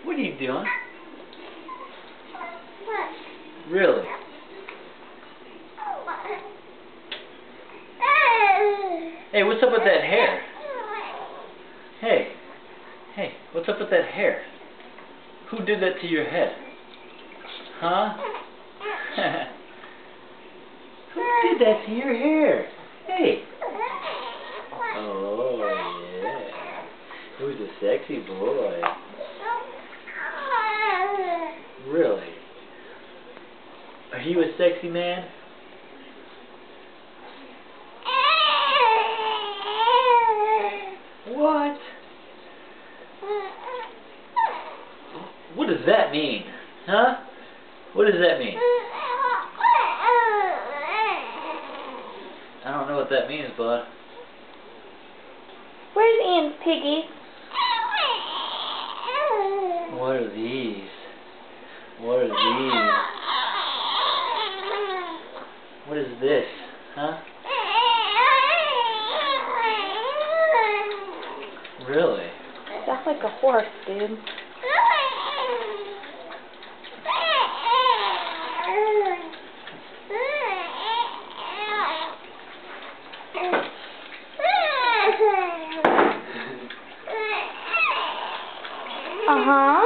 What are you doing? Really? Hey, what's up with that hair? Hey, what's up with that hair? Who did that to your head? Huh? Who did that to your hair? Hey. Oh, yeah. Who's a sexy boy? Really? Are you a sexy man? What? What does that mean? Huh? What does that mean? I don't know what that means, bud. Where's Ian's piggy? What are these? What are these? What is this? Huh? Really? Sounds like a horse, dude. Uh-huh.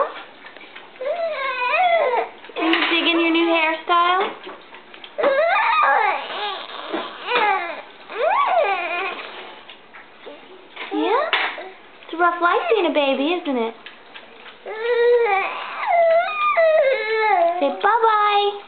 Are you digging your new hairstyle? Yeah? It's a rough life being a baby, isn't it? Say bye-bye.